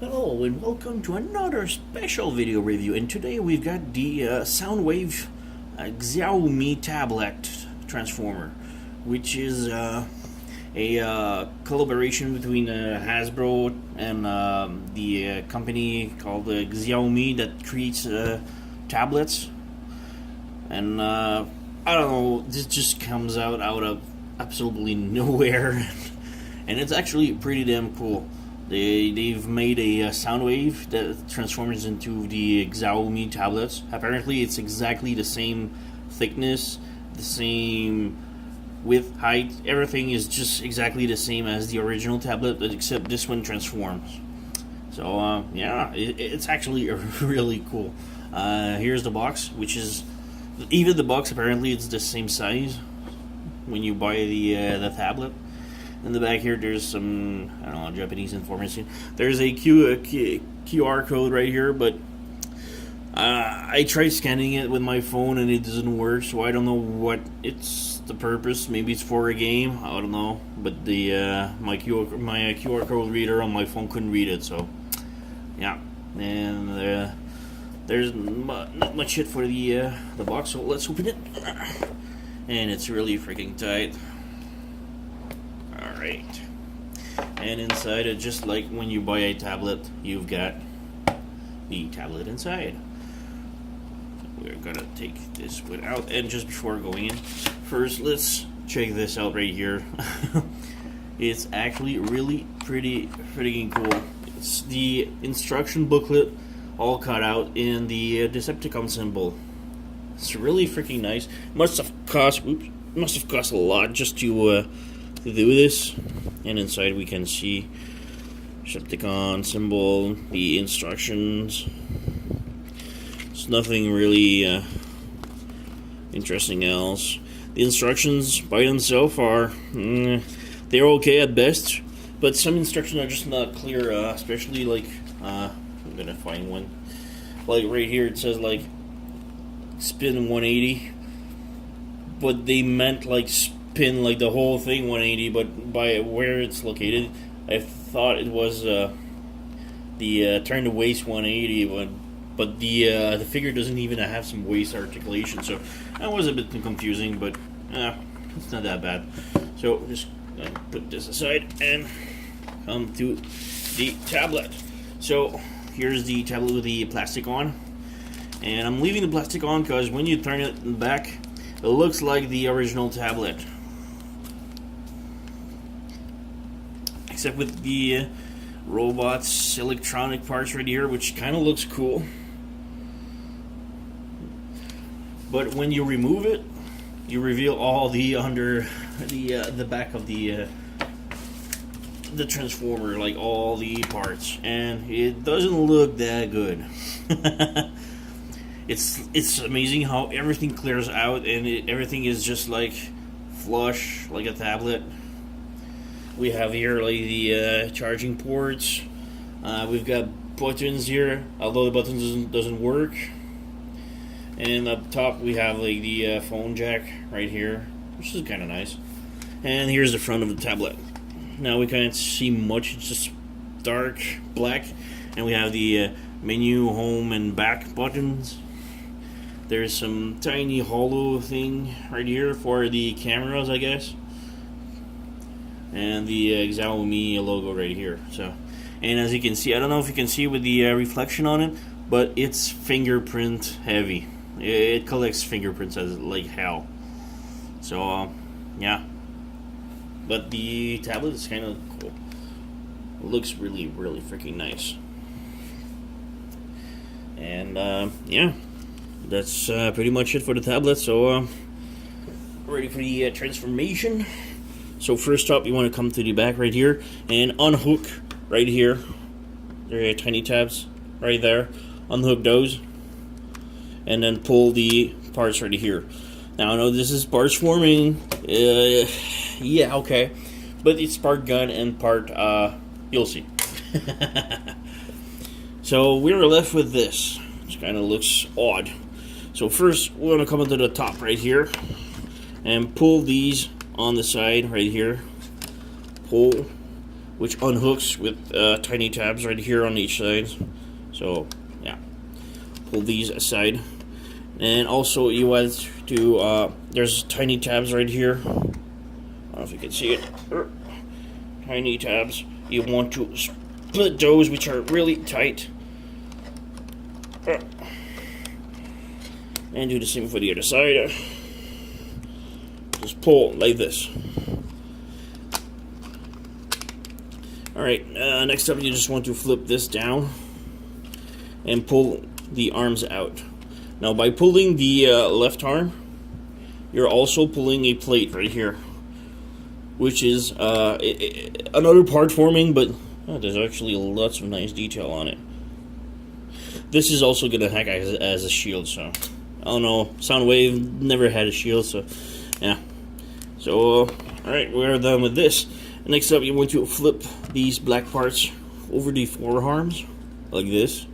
Hello and welcome to another special video review, and today we've got the Soundwave Xiaomi tablet transformer, which is a collaboration between Hasbro and the company called Xiaomi that creates tablets. And I don't know, this just comes out of absolutely nowhere, and it's actually pretty damn cool. They've made a Soundwave that transforms into the Xiaomi tablets. Apparently, it's exactly the same thickness, the same width, height. Everything is just exactly the same as the original tablet, except this one transforms. So yeah, it's actually really cool. Here's the box, which is even the box. Apparently, it's the same size when you buy the tablet. In the back here, there's some, I don't know, Japanese information. There's a QR code right here, but I tried scanning it with my phone and it doesn't work, so I don't know what it's the purpose. Maybe it's for a game, I don't know. But the my QR code reader on my phone couldn't read it, so yeah. And there's not much shit for the box, so let's open it. And it's really freaking tight. Alright, and inside it, just like when you buy a tablet, you've got the tablet inside. We're gonna take this one out, and just before going in, first let's check this out right here. It's actually really pretty freaking cool. It's the instruction booklet all cut out in the Decepticon symbol. It's really freaking nice. Must have cost a lot just to do this. And inside we can see Decepticon symbol, the instructions. It's nothing really interesting else. The instructions by themselves are they're okay at best, but some instructions are just not clear, especially like I'm gonna find one, like right here it says like spin 180, but they meant like spin like the whole thing 180, but by where it's located, I thought it was the turn the waist 180, but the figure doesn't even have some waist articulation, so that was a bit confusing, but it's not that bad. So just put this aside and come to the tablet. So here's the tablet with the plastic on, and I'm leaving the plastic on because when you turn it back, it looks like the original tablet, except with the robot's electronic parts right here, which kind of looks cool. But when you remove it, you reveal all the under the back of the transformer, like all the parts, and it doesn't look that good. It's amazing how everything clears out, and everything is just like flush, like a tablet. We have here like the charging ports. We've got buttons here, although the buttons doesn't work. And up top we have like the phone jack right here, which is kind of nice. And here's the front of the tablet. Now we can't see much; it's just dark black. And we have the menu, home, and back buttons. There's some tiny hollow thing right here for the cameras, I guess. And the Xiaomi logo right here. So, and as you can see, I don't know if you can see with the reflection on it, but it's fingerprint heavy. It collects fingerprints as like hell. So yeah, but the tablet is kind of cool. It looks really freaking nice. And yeah, that's pretty much it for the tablet. So ready for the transformation. So first up, you want to come to the back right here and unhook right here. There are tiny tabs right there. Unhook those, and then pull the parts right here. Now I know this is parts forming. Yeah, okay, but it's part gun and part you'll see. So we're left with this, which kind of looks odd. So first, we're gonna come into the top right here and pull these on the side right here. Pull, which unhooks with tiny tabs right here on each side. So yeah, pull these aside. And also you want to, there's tiny tabs right here. I don't know if you can see it. Tiny tabs. You want to split those, which are really tight. And do the same for the other side. Just pull like this. Alright, next up you just want to flip this down and pull the arms out. Now by pulling the left arm, you're also pulling a plate right here, which is another part forming, but there's actually lots of nice detail on it. This is also going to act as a shield, so I don't know, Soundwave never had a shield, so yeah. So alright, we're done with this. Next up, you want to flip these black parts over the forearms like this,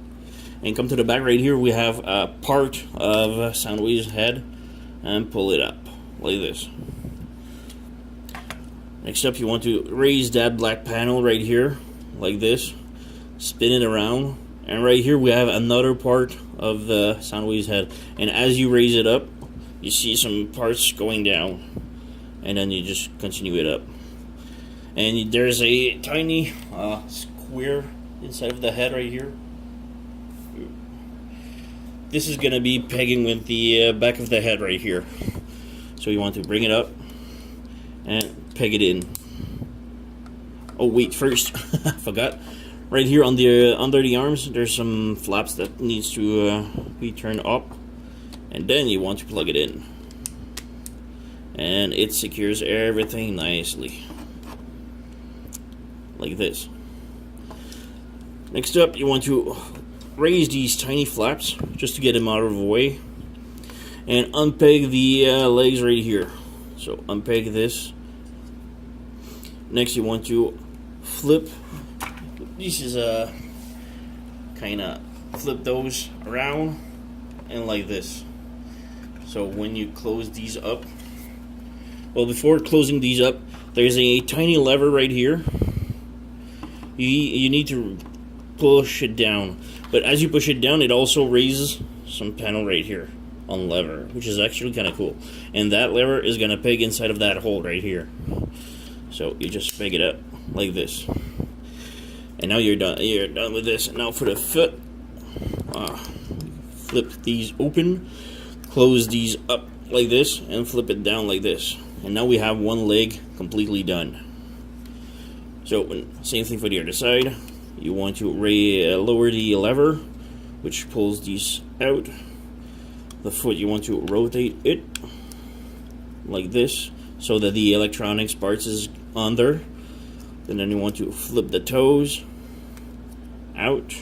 and come to the back right here. We have a part of Soundwave's head, and pull it up like this. Next up, you want to raise that black panel right here like this, spin it around, and right here we have another part of the Soundwave's head, and as you raise it up, you see some parts going down, and then you just continue it up. And there's a tiny square inside of the head right here. This is going to be pegging with the back of the head right here. So you want to bring it up and peg it in. Oh wait, first, I forgot. Right here on the under the arms, there's some flaps that needs to be turned up. And then you want to plug it in. And it secures everything nicely. Like this. Next up, you want to raise these tiny flaps just to get them out of the way, and unpeg the legs right here. So unpeg this. Next, you want to flip. This is kind of flip those around and like this. So when you close these up, well, before closing these up, there's a tiny lever right here. You need to push it down, but as you push it down, it also raises some panel right here on lever, which is actually kind of cool. And that lever is gonna peg inside of that hole right here. So you just peg it up like this, and now you're done. You're done with this. Now for the foot, flip these open, close these up like this, and flip it down like this. And now we have one leg completely done. So same thing for the other side. You want to lower the lever, which pulls these out. The foot, you want to rotate it like this, so that the electronics parts is under. And then you want to flip the toes out,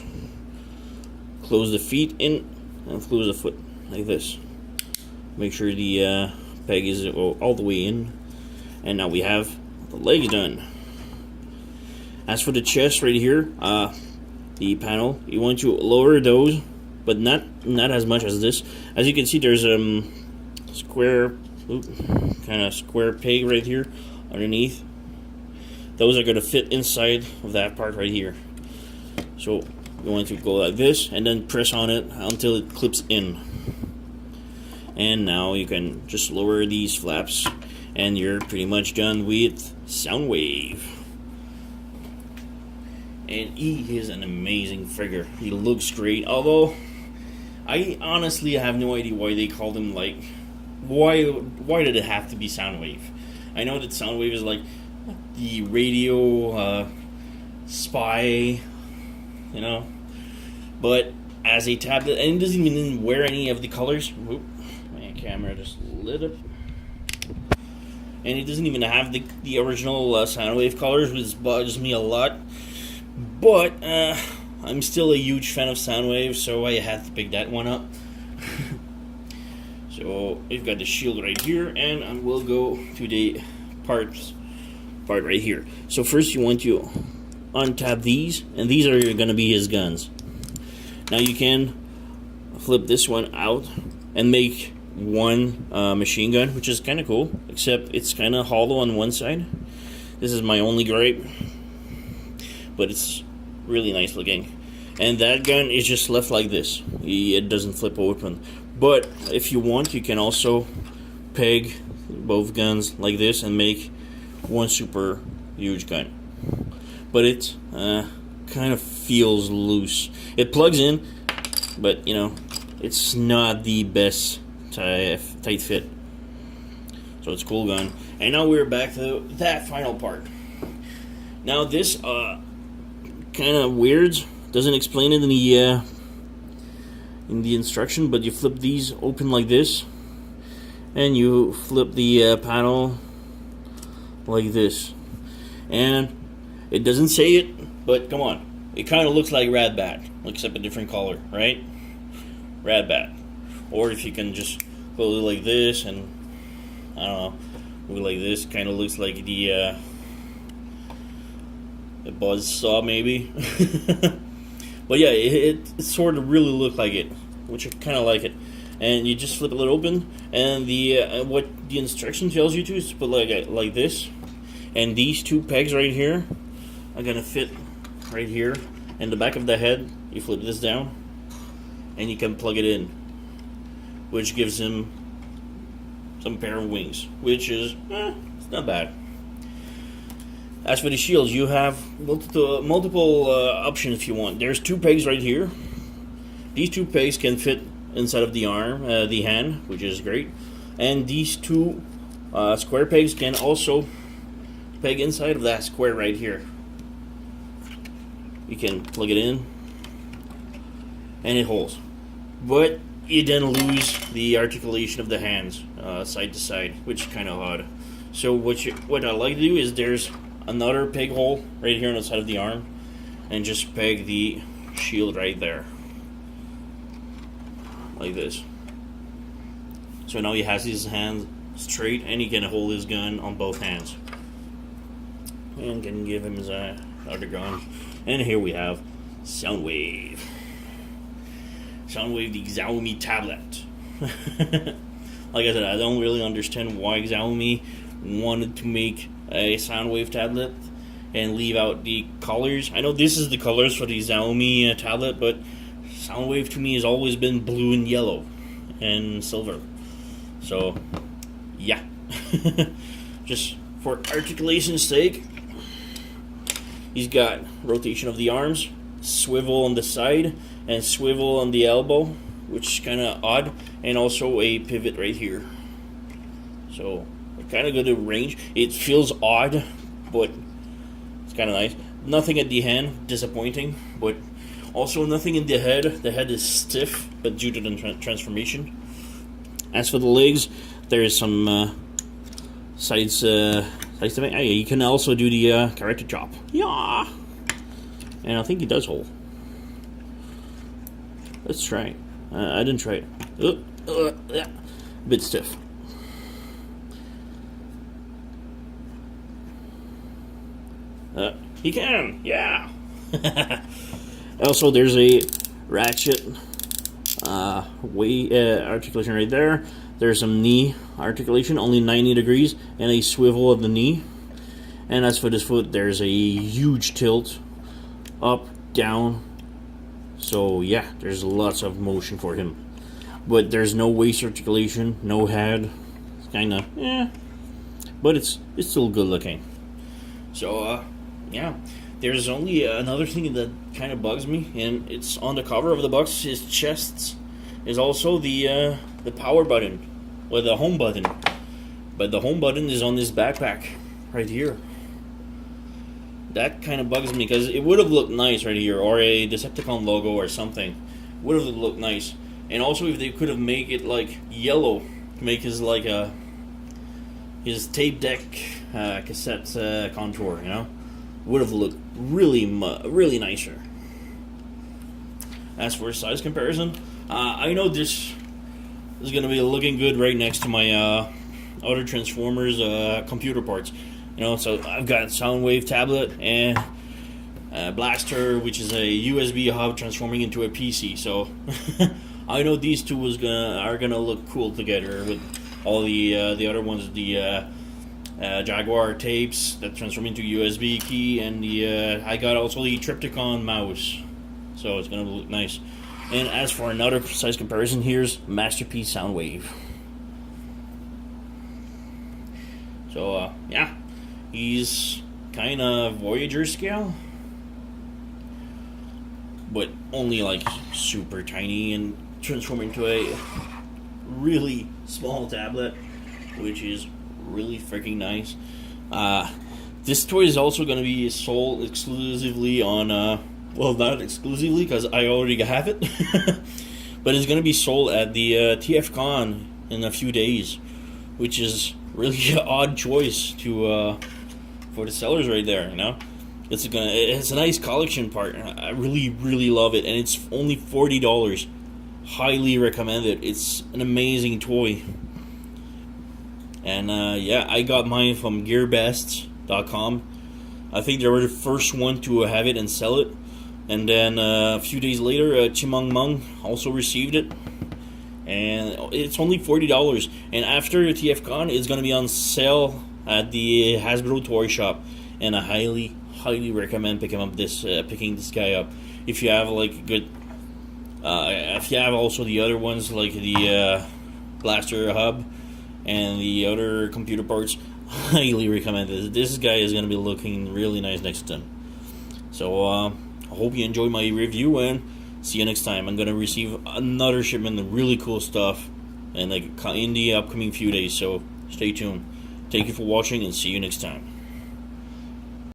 close the feet in, and close the foot like this. Make sure the peg is all the way in. And now we have the legs done. As for the chest right here, the panel, you want to lower those, but not as much as this. As you can see, there's square, kind of square peg right here underneath. Those are going to fit inside of that part right here. So you want to go like this, and then press on it until it clips in. And now you can just lower these flaps, and you're pretty much done with Soundwave. And he is an amazing figure. He looks great, although I honestly have no idea why they called him, like, why did it have to be Soundwave? I know that Soundwave is like the radio spy, you know, but as a tablet, and it doesn't even wear any of the colors. Whoop, my camera just lit up. And it doesn't even have the original Soundwave colors, which bothers me a lot. But I'm still a huge fan of Soundwave, so I had to pick that one up. So we've got the shield right here, and we'll go to the part right here. So first you want to untap these, and these are going to be his guns. Now you can flip this one out and make one machine gun, which is kind of cool, except it's kind of hollow on one side. This is my only gripe. but it's really nice looking. And that gun is just left like this. It doesn't flip open. But if you want, you can also peg both guns like this and make one super huge gun. But it kind of feels loose. It plugs in, but you know, it's not the best tight fit. So it's a cool gun. And now we're back to that final part. Now this kind of weird. Doesn't explain it in the instruction, but you flip these open like this, and you flip the panel like this, and it doesn't say it, but come on, it kind of looks like Rad Bat, except a different color, right? Rad Bat. Or if you can just hold it like this, and I don't know, move like this, kind of looks like the buzz saw maybe. But yeah, it sort of really looked like it, which I kind of like it. And you just flip it open, and the what the instruction tells you to is to put like this. And these two pegs right here are gonna fit right here. And the back of the head, you flip this down, and you can plug it in, which gives him some pair of wings, which is it's not bad. As for the shields, you have multiple options if you want. There's two pegs right here. These two pegs can fit inside of the arm, the hand, which is great. And these two square pegs can also peg inside of that square right here. You can plug it in, and it holds. But you then lose the articulation of the hands side to side, which is kind of odd. So what I like to do is there's another peg hole right here on the side of the arm, and just peg the shield right there like this. So now he has his hand straight, and he can hold his gun on both hands, and can give him his other gun. And here we have Soundwave, the Xiaomi tablet. Like I said, I don't really understand why Xiaomi wanted to make a Soundwave tablet and leave out the colors. I know this is the colors for the Xiaomi tablet, but Soundwave to me has always been blue and yellow and silver. So yeah, just for articulation's sake, he's got rotation of the arms, swivel on the side, and swivel on the elbow, which is kind of odd, and also a pivot right here. So kind of good range. It feels odd, but it's kind of nice. Nothing at the hand, disappointing, but also nothing in the head. The head is stiff, but due to the transformation. As for the legs, there is some sides to make. You can also do the karate chop. Yeah, and I think he does hold. Let's try it. I didn't try it. A bit stiff. He can, yeah. Also, there's a ratchet articulation right there. There's some knee articulation, only 90 degrees, and a swivel of the knee. And as for this foot, there's a huge tilt, up, down. So yeah, there's lots of motion for him. But there's no waist articulation, no head. It's kind of, but it's still good looking. So yeah, there's only another thing that kind of bugs me, and it's on the cover of the box. His chest is also the power button, or the home button, but the home button is on this backpack right here. That kind of bugs me, because it would have looked nice right here, or a Decepticon logo or something. Would have looked nice. And also, if they could have made it like yellow, to make his like his tape deck cassette contour, you know, would have looked really nicer. As for size comparison, I know this is going to be looking good right next to my other Transformers computer parts. You know, so I've got Soundwave tablet and Blaster, which is a USB hub transforming into a PC. So I know these two are gonna look cool together with all the other ones, the Jaguar tapes that transform into USB key, and the I got also the Triptychon mouse, so it's gonna look nice. And as for another size comparison, here's Masterpiece Soundwave. So yeah, he's kind of Voyager scale, but only like super tiny, and transform into a really small tablet, which is really freaking nice. This toy is also going to be sold exclusively on, well, not exclusively because I already have it, but it's going to be sold at the TFCon in a few days, which is really an odd choice to for the sellers right there. You know, it's a nice collection part. I really love it, and it's only $40. Highly recommend it. It's an amazing toy. And yeah, I got mine from gearbest.com. I think they were the first one to have it and sell it. And then a few days later, Chimong Mung also received it. And it's only $40. And after the TFCon, it's going to be on sale at the Hasbro Toy Shop. And I highly recommend picking this guy up. If you have like good... if you have also the other ones like the Blaster Hub and the other computer parts, highly recommend this. This guy is going to be looking really nice next to him. So I hope you enjoyed my review, and see you next time. I'm going to receive another shipment of really cool stuff in the upcoming few days, so stay tuned. Thank you for watching, and see you next time.